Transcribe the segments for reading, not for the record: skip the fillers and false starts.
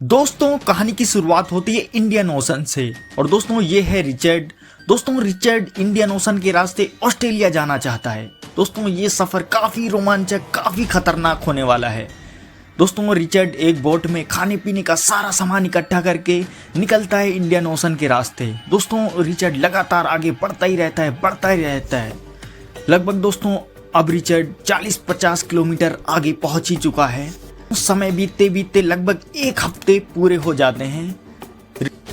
दोस्तों कहानी की शुरुआत होती है इंडियन ओशन से। और दोस्तों ये है रिचर्ड। दोस्तों रिचर्ड इंडियन ओशन के रास्ते ऑस्ट्रेलिया जाना चाहता है। दोस्तों ये सफर काफी रोमांचक, काफी खतरनाक होने वाला है। दोस्तों रिचर्ड एक बोट में खाने पीने का सारा सामान इकट्ठा करके निकलता है इंडियन ओशन के रास्ते। दोस्तों रिचर्ड लगातार आगे बढ़ता ही रहता है। लगभग दोस्तों अब रिचर्ड 40-50 किलोमीटर आगे पहुंच ही चुका है। समय बीतते बीतते लगभग एक हफ्ते पूरे हो जाते हैं।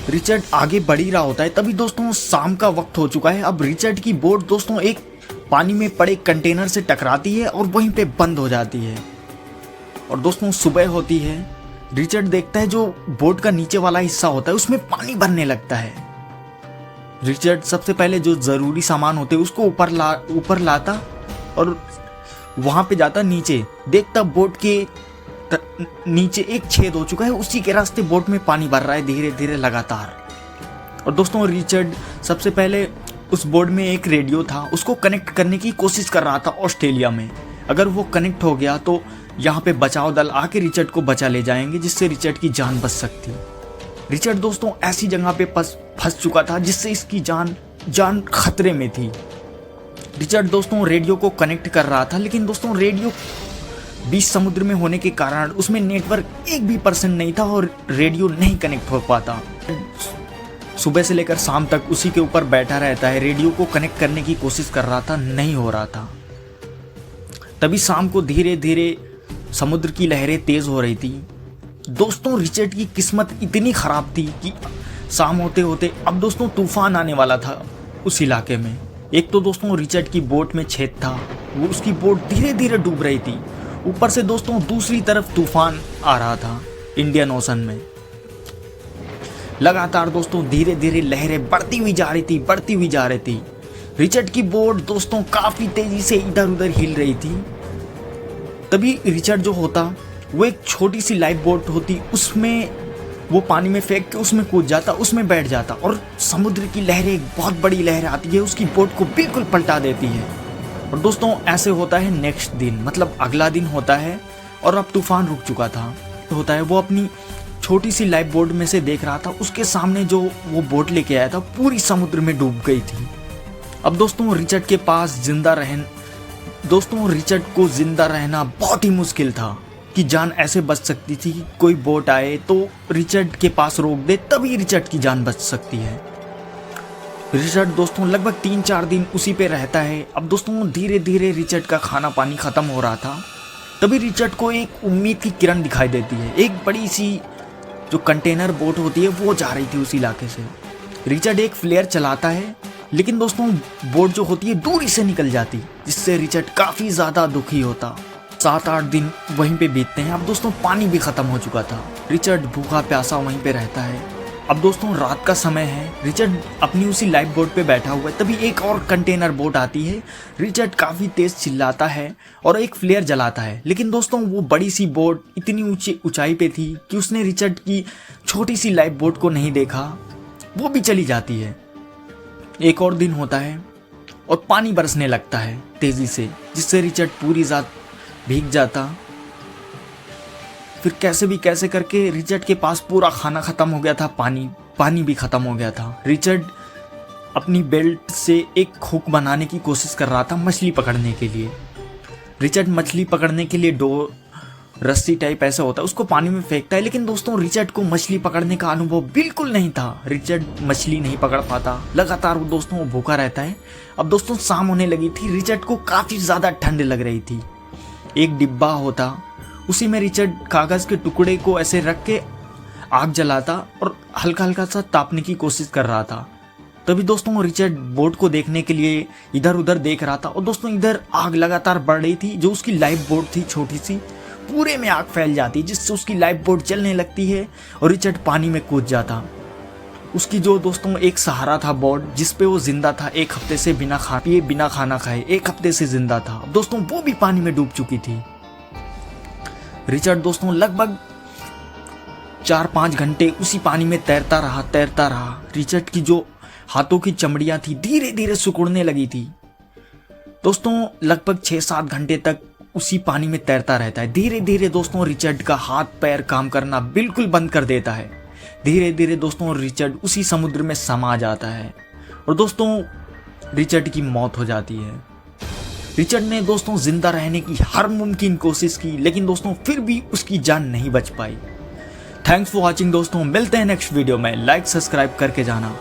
रिचर्ड आगे बढ़ ही रहा होता है, तभी दोस्तों शाम का वक्त हो चुका है। अब रिचर्ड की बोट दोस्तों एक पानी में पड़े कंटेनर से टकराती है और वहीं पे बंद हो जाती है। और दोस्तों सुबह होती है। रिचर्ड देखता है जो बोट का नीचे वाला हिस्सा होता है उसमें पानी भरने लगता है। रिचर्ड सबसे पहले जो जरूरी सामान होते हैं उसको ऊपर लाता और वहां पे जाता। नीचे देखता बोट के नीचे एक छेद हो चुका है, उसी के रास्ते बोट में पानी भर रहा है धीरे धीरे लगातार। और दोस्तों रिचर्ड सबसे पहले उस बोट में एक रेडियो था, उसको कनेक्ट करने की कोशिश कर रहा था ऑस्ट्रेलिया में। अगर वो कनेक्ट हो गया तो यहाँ पे बचाव दल आके रिचर्ड को बचा ले जाएंगे, जिससे रिचर्ड की जान बच सकती। रिचर्ड दोस्तों ऐसी जगह पे फंस चुका था जिससे इसकी जान खतरे में थी। रिचर्ड दोस्तों रेडियो को कनेक्ट कर रहा था, लेकिन दोस्तों रेडियो बीच समुद्र में होने के कारण उसमें नेटवर्क 1% नहीं था और रेडियो नहीं कनेक्ट हो पाता। सुबह से लेकर शाम तक उसी के ऊपर बैठा रहता है, रेडियो को कनेक्ट करने की कोशिश कर रहा था, नहीं हो रहा था। तभी शाम को धीरे धीरे समुद्र की लहरें तेज हो रही थी। दोस्तों रिचर्ड की किस्मत इतनी खराब थी कि शाम होते होते अब दोस्तों तूफान आने वाला था उस इलाके में। एक तो दोस्तों रिचर्ड की बोट में छेद था, वो उसकी बोट धीरे धीरे डूब रही थी। ऊपर से दोस्तों दूसरी तरफ तूफान आ रहा था इंडियन ओशन में। लगातार दोस्तों धीरे धीरे लहरें बढ़ती हुई जा रही थी। रिचर्ड की बोट दोस्तों काफी तेजी से इधर उधर हिल रही थी। तभी रिचर्ड जो होता वो एक छोटी सी लाइफ बोट होती, उसमें वो पानी में फेंक के उसमें कूद जाता, उसमें बैठ जाता और समुद्र की लहरें, एक बहुत बड़ी लहर आती है, उसकी बोट को बिल्कुल पलटा देती है। और दोस्तों ऐसे होता है नेक्स्ट दिन, मतलब अगला दिन होता है और अब तूफान रुक चुका था। तो होता है वो अपनी छोटी सी लाइफ बोट में से देख रहा था, उसके सामने जो वो बोट लेके आया था पूरी समुद्र में डूब गई थी। अब दोस्तों रिचर्ड को जिंदा रहना बहुत ही मुश्किल था कि जान ऐसे बच सकती थी कि कोई बोट आए तो रिचर्ड के पास रोक दे, तभी रिचर्ड की जान बच सकती है। रिचर्ड दोस्तों लगभग 3-4 दिन उसी पे रहता है। अब दोस्तों धीरे धीरे रिचर्ड का खाना पानी खत्म हो रहा था। तभी रिचर्ड को एक उम्मीद की किरण दिखाई देती है। एक बड़ी सी जो कंटेनर बोट होती है वो जा रही थी उस इलाके से। रिचर्ड एक फ्लेयर चलाता है, लेकिन दोस्तों बोट जो होती है दूरी से निकल जाती, जिससे रिचर्ड काफी ज्यादा दुखी होता। 7-8 दिन वहीं पे बीतते हैं। अब दोस्तों पानी भी खत्म हो चुका था। रिचर्ड भूखा प्यासा वहीं पे रहता है। अब दोस्तों रात का समय है। रिचर्ड अपनी उसी लाइफ बोट पे बैठा हुआ है, तभी एक और कंटेनर बोट आती है। रिचर्ड काफी तेज चिल्लाता है और एक फ्लेयर जलाता है, लेकिन दोस्तों वो बड़ी सी बोट इतनी ऊंचाई पे थी कि उसने रिचर्ड की छोटी सी लाइफ बोट को नहीं देखा, वो भी चली जाती है। एक और दिन होता है और पानी बरसने लगता है तेजी से, जिससे रिचर्ड पूरी रात भीग जाता। फिर कैसे करके रिचर्ड के पास पूरा खाना खत्म हो गया था, पानी भी खत्म हो गया था। रिचर्ड अपनी बेल्ट से एक हुक बनाने की कोशिश कर रहा था मछली पकड़ने के लिए। रिचर्ड मछली पकड़ने के लिए रस्सी टाइप ऐसा होता है, उसको पानी में फेंकता है, लेकिन दोस्तों रिचर्ड को मछली पकड़ने का अनुभव बिल्कुल नहीं था। रिचर्ड मछली नहीं पकड़ पाता, लगातार वो दोस्तों भूखा रहता है। अब दोस्तों शाम होने लगी थी। रिचर्ड को काफी ज्यादा ठंड लग रही थी। एक डिब्बा होता, उसी में रिचर्ड कागज के टुकड़े को ऐसे रख के आग जलाता और हल्का हल्का सा तापने की कोशिश कर रहा था। तभी दोस्तों रिचर्ड बोट को देखने के लिए इधर उधर देख रहा था और दोस्तों इधर आग लगातार बढ़ रही थी। जो उसकी लाइफ बोट थी छोटी सी, पूरे में आग फैल जाती, जिससे उसकी लाइफ बोट जलने लगती है और रिचर्ड पानी में कूद जाता। उसकी जो दोस्तों एक सहारा था बोट, जिसपे वो जिंदा था, एक हफ्ते से बिना खाना खाए 1 हफ्ते से जिंदा था, दोस्तों वो भी पानी में डूब चुकी थी। रिचर्ड दोस्तों लगभग 4-5 घंटे उसी पानी में तैरता रहा। रिचर्ड की जो हाथों की चमड़ियां थी धीरे धीरे सिकुड़ने लगी थी। दोस्तों लगभग 6-7 घंटे तक उसी पानी में तैरता रहता है। धीरे धीरे दोस्तों रिचर्ड का हाथ पैर काम करना बिल्कुल बंद कर देता है। धीरे धीरे दोस्तों रिचर्ड उसी समुद्र में समा जाता है और दोस्तों रिचर्ड की मौत हो जाती है। रिचर्ड ने दोस्तों जिंदा रहने की हर मुमकिन कोशिश की, लेकिन दोस्तों फिर भी उसकी जान नहीं बच पाई। थैंक्स फॉर वॉचिंग दोस्तों, मिलते हैं नेक्स्ट वीडियो में। लाइक सब्सक्राइब करके जाना।